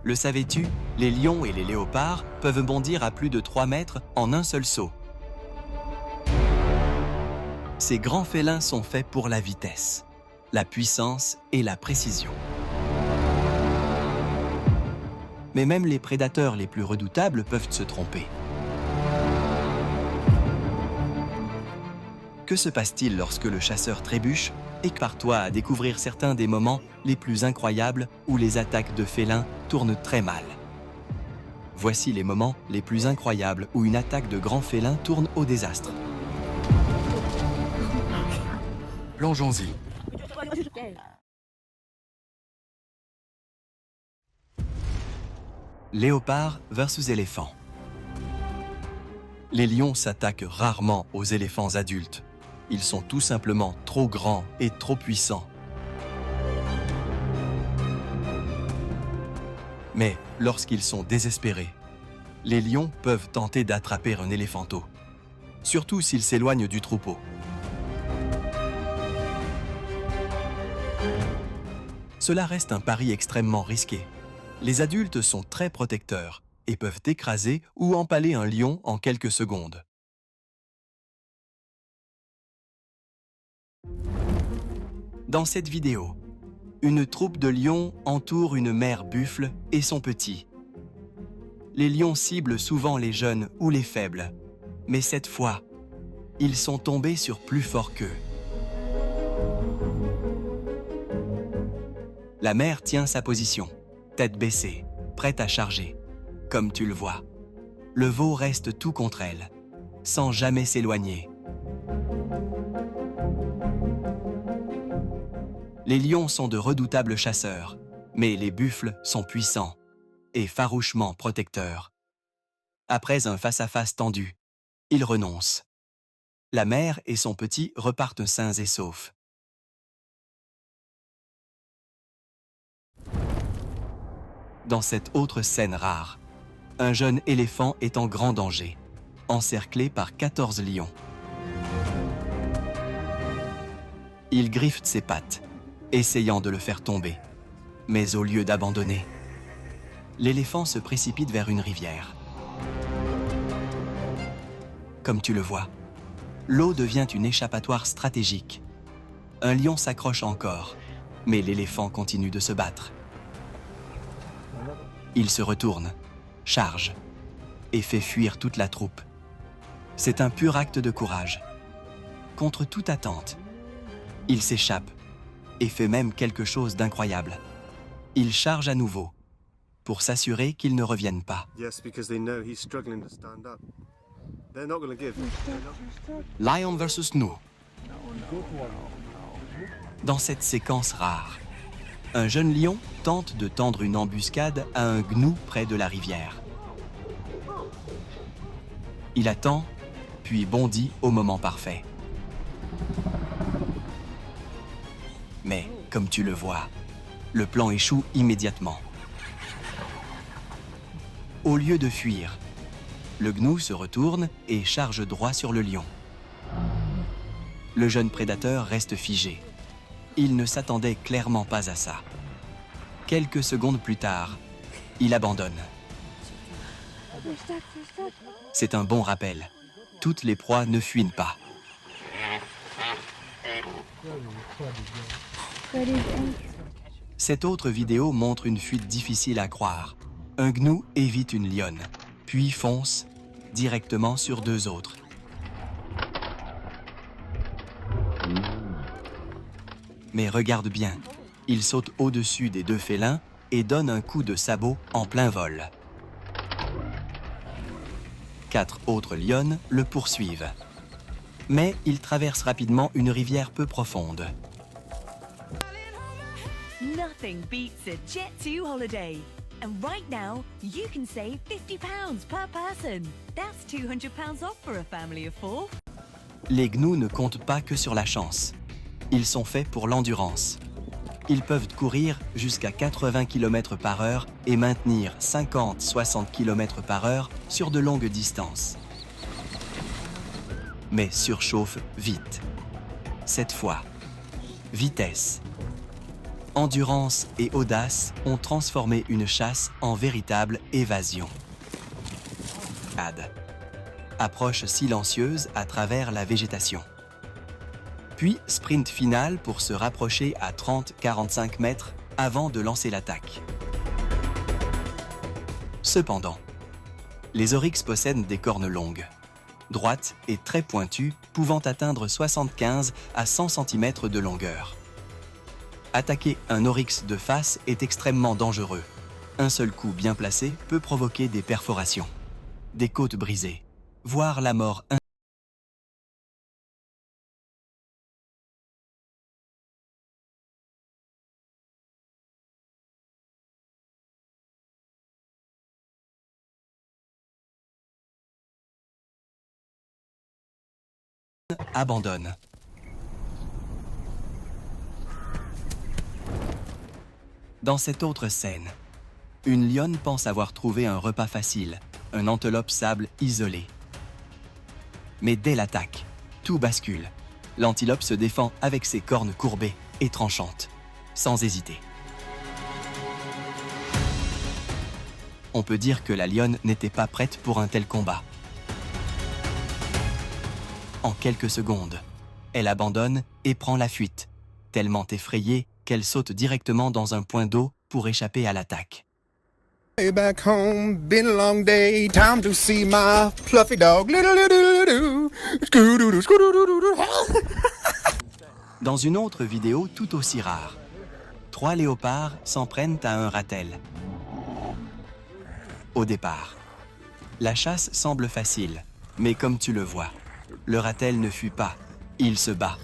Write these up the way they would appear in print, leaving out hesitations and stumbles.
Le savais-tu? Les lions et les léopards peuvent bondir à plus de 3 mètres en un seul saut. Ces grands félins sont faits pour la vitesse, la puissance et la précision. Mais même les prédateurs les plus redoutables peuvent se tromper. Que se passe-t-il lorsque le chasseur trébuche et prépare-toi à découvrir certains des moments les plus incroyables où les attaques de félins tournent très mal. Voici les moments les plus incroyables où une attaque de grands félins tourne au désastre. Plongeons-y. Léopard versus éléphant. Les lions s'attaquent rarement aux éléphants adultes. Ils sont tout simplement trop grands et trop puissants. Mais lorsqu'ils sont désespérés, les lions peuvent tenter d'attraper un éléphanteau, surtout s'il s'éloigne du troupeau. Cela reste un pari extrêmement risqué. Les adultes sont très protecteurs et peuvent écraser ou empaler un lion en quelques secondes. Dans cette vidéo, une troupe de lions entoure une mère buffle et son petit. Les lions ciblent souvent les jeunes ou les faibles, mais cette fois, ils sont tombés sur plus fort qu'eux. La mère tient sa position, tête baissée, prête à charger. Comme tu le vois, le veau reste tout contre elle, sans jamais s'éloigner. Les lions sont de redoutables chasseurs, mais les buffles sont puissants et farouchement protecteurs. Après un face-à-face tendu, ils renoncent. La mère et son petit repartent sains et saufs. Dans cette autre scène rare, un jeune éléphant est en grand danger, encerclé par 14 lions. Il griffe ses pattes, essayant de le faire tomber. Mais au lieu d'abandonner, l'éléphant se précipite vers une rivière. Comme tu le vois, l'eau devient une échappatoire stratégique. Un lion s'accroche encore, mais l'éléphant continue de se battre. Il se retourne, charge et fait fuir toute la troupe. C'est un pur acte de courage. Contre toute attente, il s'échappe et fait même quelque chose d'incroyable. Il charge à nouveau pour s'assurer qu'il ne revienne pas. Lion versus Gnu. Dans cette séquence rare, un jeune lion tente de tendre une embuscade à un gnou près de la rivière. Il attend, puis bondit au moment parfait. Mais, comme tu le vois, le plan échoue immédiatement. Au lieu de fuir, le gnou se retourne et charge droit sur le lion. Le jeune prédateur reste figé. Il ne s'attendait clairement pas à ça. Quelques secondes plus tard, il abandonne. C'est un bon rappel. Toutes les proies ne fuient pas. Cette autre vidéo montre une fuite difficile à croire. Un gnou évite une lionne, puis fonce directement sur 2 autres. Mais regarde bien, il saute au-dessus des 2 félins et donne un coup de sabot en plein vol. 4 autres lionnes le poursuivent. Mais il traverse rapidement une rivière peu profonde. Nothing beats a Jet2 holiday. And right now, you can save £50 per person. That's £200 off for a family of 4. Les gnous ne comptent pas que sur la chance. Ils sont faits pour l'endurance. Ils peuvent courir jusqu'à 80 km/h et maintenir 50-60 km/h sur de longues distances. Mais surchauffent vite. Cette fois, vitesse, endurance et audace ont transformé une chasse en véritable évasion. Approche silencieuse à travers la végétation. Puis sprint final pour se rapprocher à 30-45 mètres avant de lancer l'attaque. Cependant, les oryx possèdent des cornes longues, droites et très pointues, pouvant atteindre 75 à 100 cm de longueur. Attaquer un oryx de face est extrêmement dangereux. Un seul coup bien placé peut provoquer des perforations, des côtes brisées, voire la mort. Abandonne. Dans cette autre scène, une lionne pense avoir trouvé un repas facile, un antelope sable isolé. Mais dès l'attaque, tout bascule. L'antilope se défend avec ses cornes courbées et tranchantes, sans hésiter. On peut dire que la lionne n'était pas prête pour un tel combat. En quelques secondes, elle abandonne et prend la fuite, tellement effrayée qu'elle saute directement dans un point d'eau pour échapper à l'attaque. Way back home, been a long day, time to see my fluffy dog. Dans une autre vidéo tout aussi rare, 3 léopards s'en prennent à un ratel. Au départ, la chasse semble facile, mais comme tu le vois, le ratel ne fuit pas, il se bat.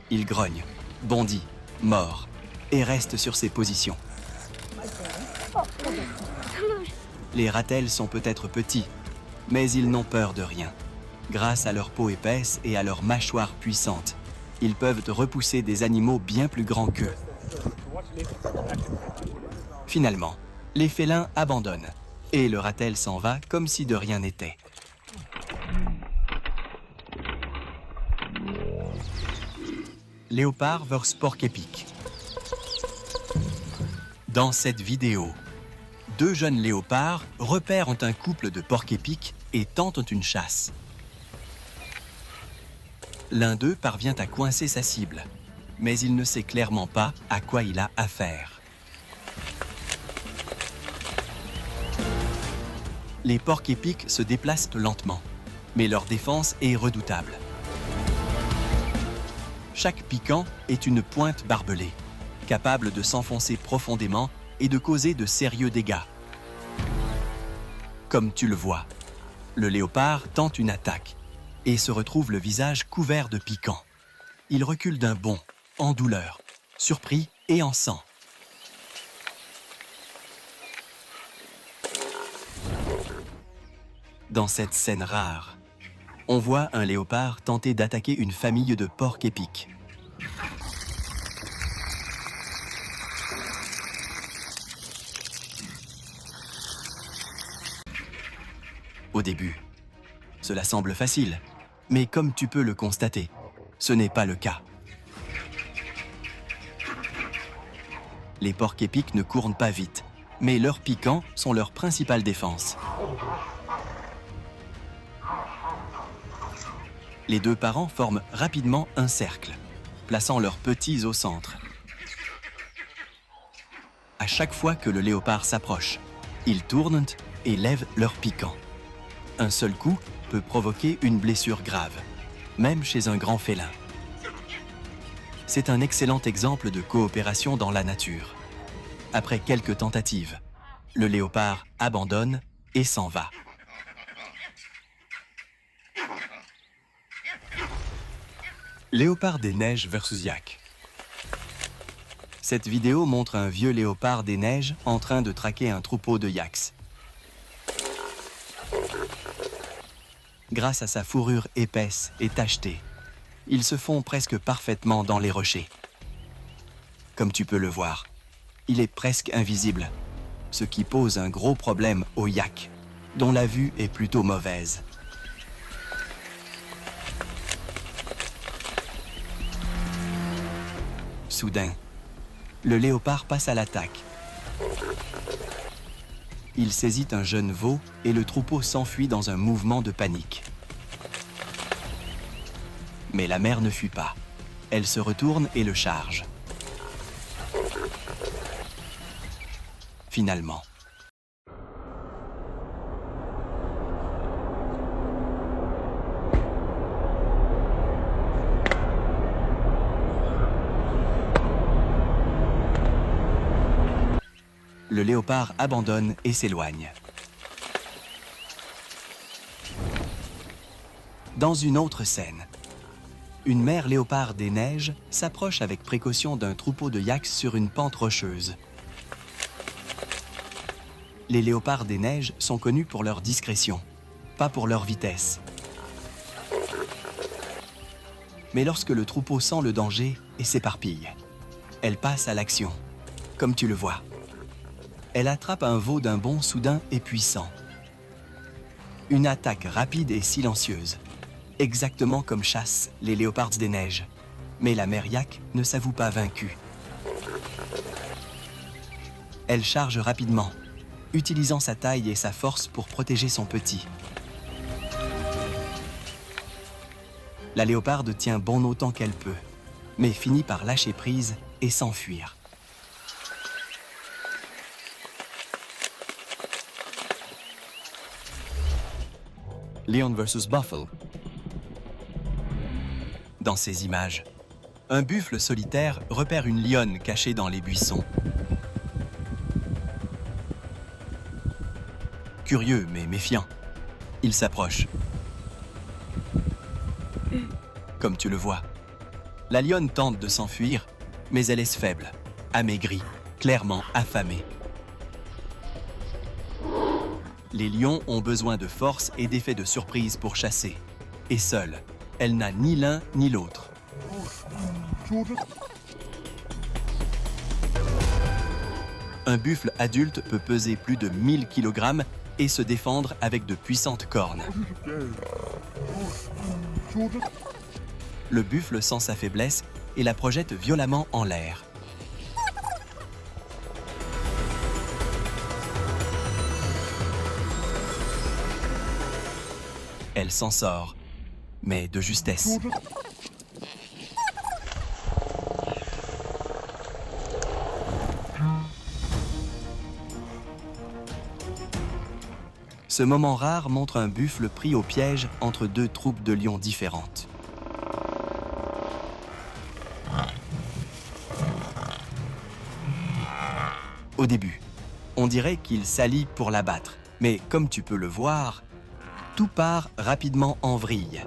Il grogne, bondit, mord et reste sur ses positions. Les ratels sont peut-être petits, mais ils n'ont peur de rien. Grâce à leur peau épaisse et à leurs mâchoires puissantes, ils peuvent repousser des animaux bien plus grands qu'eux. Finalement, les félins abandonnent et le ratel s'en va comme si de rien n'était. Léopard vs porc-épic. Dans cette vidéo, 2 jeunes léopards repèrent un couple de porc-épics et tentent une chasse. L'un d'eux parvient à coincer sa cible, mais il ne sait clairement pas à quoi il a affaire. Les porcs-épics se déplacent lentement, mais leur défense est redoutable. Chaque piquant est une pointe barbelée, capable de s'enfoncer profondément et de causer de sérieux dégâts. Comme tu le vois, le léopard tente une attaque et se retrouve le visage couvert de piquants. Il recule d'un bond, en douleur, surpris et en sang. Dans cette scène rare, on voit un léopard tenter d'attaquer une famille de porcs-épics. Au début, cela semble facile, mais comme tu peux le constater, ce n'est pas le cas. Les porcs-épics ne courent pas vite, mais leurs piquants sont leur principale défense. Les 2 parents forment rapidement un cercle, plaçant leurs petits au centre. À chaque fois que le léopard s'approche, ils tournent et lèvent leurs piquants. Un seul coup peut provoquer une blessure grave, même chez un grand félin. C'est un excellent exemple de coopération dans la nature. Après quelques tentatives, le léopard abandonne et s'en va. Léopard des neiges versus yak. Cette vidéo montre un vieux léopard des neiges en train de traquer un troupeau de yaks. Grâce à sa fourrure épaisse et tachetée, il se fond presque parfaitement dans les rochers. Comme tu peux le voir, il est presque invisible, ce qui pose un gros problème aux yaks, dont la vue est plutôt mauvaise. Soudain, le léopard passe à l'attaque. Il saisit un jeune veau et le troupeau s'enfuit dans un mouvement de panique. Mais la mère ne fuit pas. Elle se retourne et le charge. Finalement, le léopard abandonne et s'éloigne. Dans une autre scène, une mère léopard des neiges s'approche avec précaution d'un troupeau de yaks sur une pente rocheuse. Les léopards des neiges sont connus pour leur discrétion, pas pour leur vitesse. Mais lorsque le troupeau sent le danger et s'éparpille, elle passe à l'action, comme tu le vois. Elle attrape un veau d'un bond soudain et puissant. Une attaque rapide et silencieuse, exactement comme chassent les léopards des neiges. Mais la mère yak ne s'avoue pas vaincue. Elle charge rapidement, utilisant sa taille et sa force pour protéger son petit. La léoparde tient bon autant qu'elle peut, mais finit par lâcher prise et s'enfuir. Lion vs Buffalo. Dans ces images, un buffle solitaire repère une lionne cachée dans les buissons. Curieux mais méfiant, il s'approche. Comme tu le vois, la lionne tente de s'enfuir, mais elle est faible, amaigrie, clairement affamée. Les lions ont besoin de force et d'effets de surprise pour chasser. Et seule, elle n'a ni l'un ni l'autre. Un buffle adulte peut peser plus de 1000 kg et se défendre avec de puissantes cornes. Le buffle sent sa faiblesse et la projette violemment en l'air. Elle s'en sort, mais de justesse. Ce moment rare montre un buffle pris au piège entre deux troupes de lions différentes. Au début, on dirait qu'il s'allie pour l'abattre, mais comme tu peux le voir, tout part rapidement en vrille.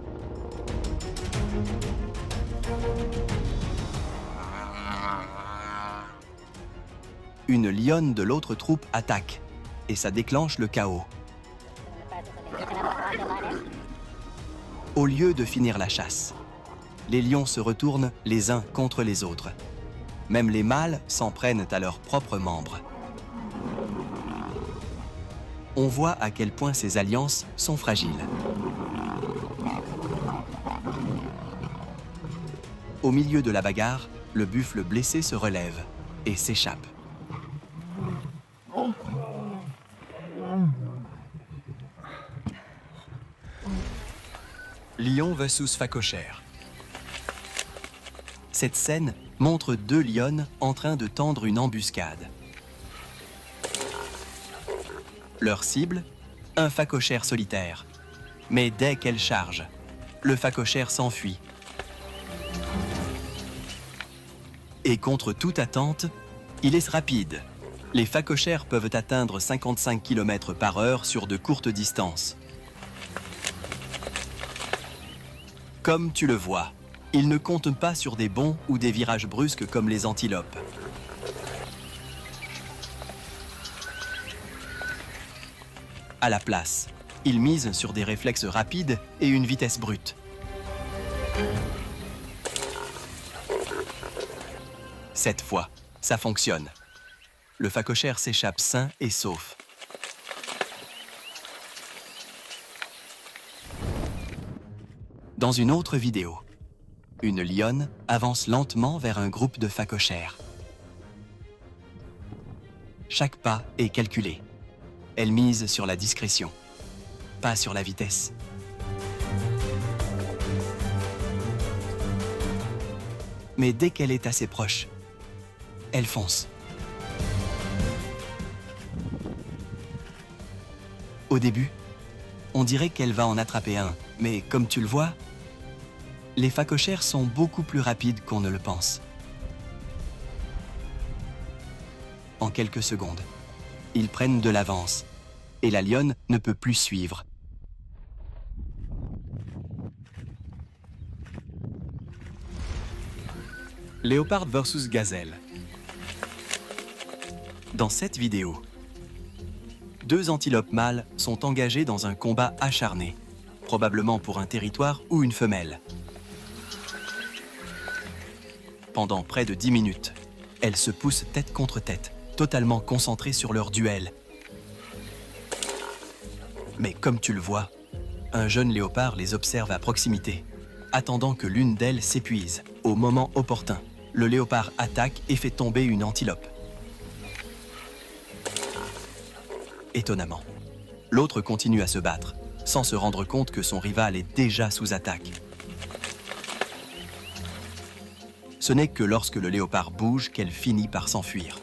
Une lionne de l'autre troupe attaque, et ça déclenche le chaos. Au lieu de finir la chasse, les lions se retournent les uns contre les autres. Même les mâles s'en prennent à leurs propres membres. On voit à quel point ces alliances sont fragiles. Au milieu de la bagarre, le buffle blessé se relève et s'échappe. Lion versus phacochère. Cette scène montre deux lionnes en train de tendre une embuscade. Leur cible, un phacochère solitaire. Mais dès qu'elle charge, le phacochère s'enfuit. Et contre toute attente, il est rapide. Les phacochères peuvent atteindre 55 km/h sur de courtes distances. Comme tu le vois, ils ne comptent pas sur des bonds ou des virages brusques comme les antilopes. À la place, ils misent sur des réflexes rapides et une vitesse brute. Cette fois, ça fonctionne. Le phacochère s'échappe sain et sauf. Dans une autre vidéo, Une lionne avance lentement vers un groupe de phacochères. Chaque pas est calculé. Elle mise sur la discrétion, pas sur la vitesse. Mais dès qu'elle est assez proche, elle fonce. Au début, on dirait qu'elle va en attraper un, mais comme tu le vois, les phacochères sont beaucoup plus rapides qu'on ne le pense. En quelques secondes, ils prennent de l'avance et la lionne ne peut plus suivre. Léopard versus gazelle. Dans cette vidéo, 2 antilopes mâles sont engagées dans un combat acharné, probablement pour un territoire ou une femelle. Pendant près de 10 minutes, elles se poussent tête contre tête, totalement concentrées sur leur duel. Mais comme tu le vois, un jeune léopard les observe à proximité, attendant que l'une d'elles s'épuise. Au moment opportun, le léopard attaque et fait tomber une antilope. Étonnamment, l'autre continue à se battre, sans se rendre compte que son rival est déjà sous attaque. Ce n'est que lorsque le léopard bouge qu'elle finit par s'enfuir.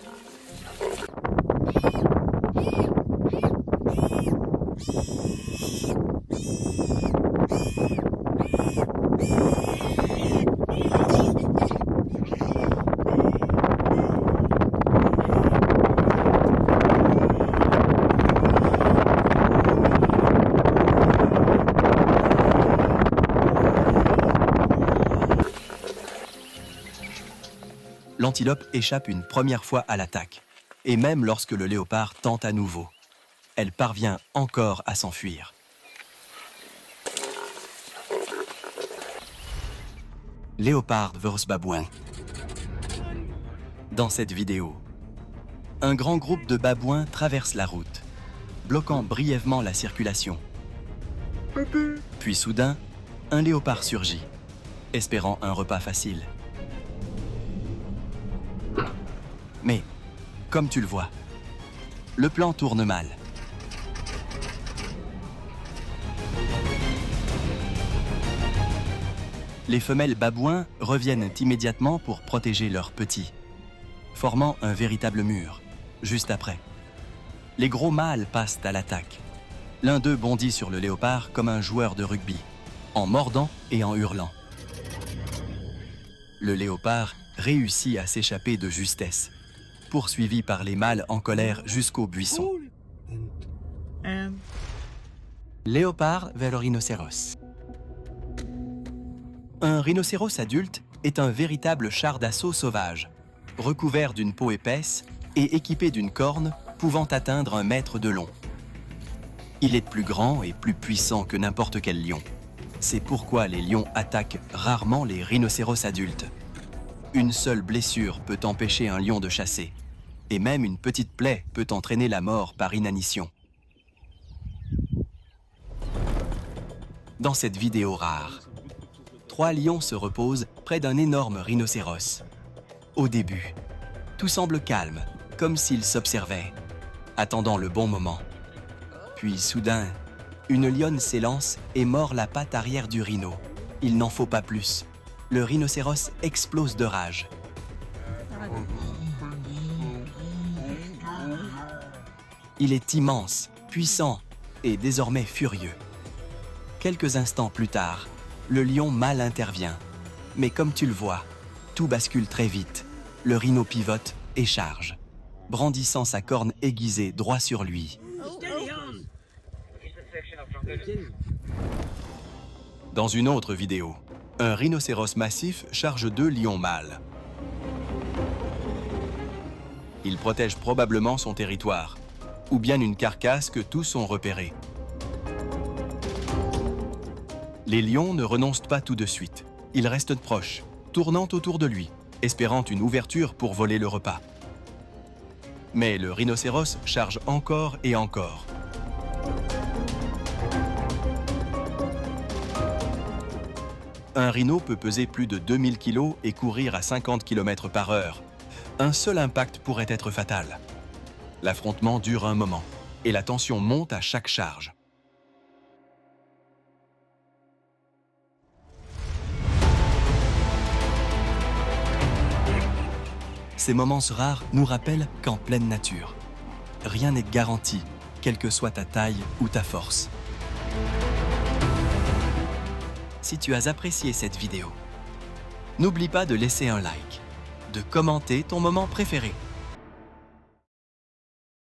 L'antilope échappe une première fois à l'attaque, et même lorsque le léopard tente à nouveau, elle parvient encore à s'enfuir. Léopard versus babouin. Dans cette vidéo, un grand groupe de babouins traverse la route, bloquant brièvement la circulation. Puis soudain, un léopard surgit, espérant un repas facile. Mais, comme tu le vois, le plan tourne mal. Les femelles babouins reviennent immédiatement pour protéger leurs petits, formant un véritable mur, juste après. Les gros mâles passent à l'attaque. L'un d'eux bondit sur le léopard comme un joueur de rugby, en mordant et en hurlant. Le léopard réussit à s'échapper de justesse, poursuivi par les mâles en colère jusqu'au buisson. Léopard vers le rhinocéros. Un rhinocéros adulte est un véritable char d'assaut sauvage, recouvert d'une peau épaisse et équipé d'une corne pouvant atteindre 1 mètre de long. Il est plus grand et plus puissant que n'importe quel lion. C'est pourquoi les lions attaquent rarement les rhinocéros adultes. Une seule blessure peut empêcher un lion de chasser, et même une petite plaie peut entraîner la mort par inanition. Dans cette vidéo rare, 3 lions se reposent près d'un énorme rhinocéros. Au début, tout semble calme, comme s'ils s'observaient, attendant le bon moment. Puis soudain, une lionne s'élance et mord la patte arrière du rhino. Il n'en faut pas plus. Le rhinocéros explose de rage. Il est immense, puissant et désormais furieux. Quelques instants plus tard, le lion mâle intervient. Mais comme tu le vois, tout bascule très vite. Le rhino pivote et charge, brandissant sa corne aiguisée droit sur lui. Dans une autre vidéo, un rhinocéros massif charge 2 lions mâles. Il protège probablement son territoire, ou bien une carcasse que tous ont repérée. Les lions ne renoncent pas tout de suite. Ils restent proches, tournant autour de lui, espérant une ouverture pour voler le repas. Mais le rhinocéros charge encore et encore. Un rhino peut peser plus de 2000 kg et courir à 50 km par heure. Un seul impact pourrait être fatal. L'affrontement dure un moment et la tension monte à chaque charge. Ces moments rares nous rappellent qu'en pleine nature, rien n'est garanti, quelle que soit ta taille ou ta force. Si tu as apprécié cette vidéo, n'oublie pas de laisser un like, de commenter ton moment préféré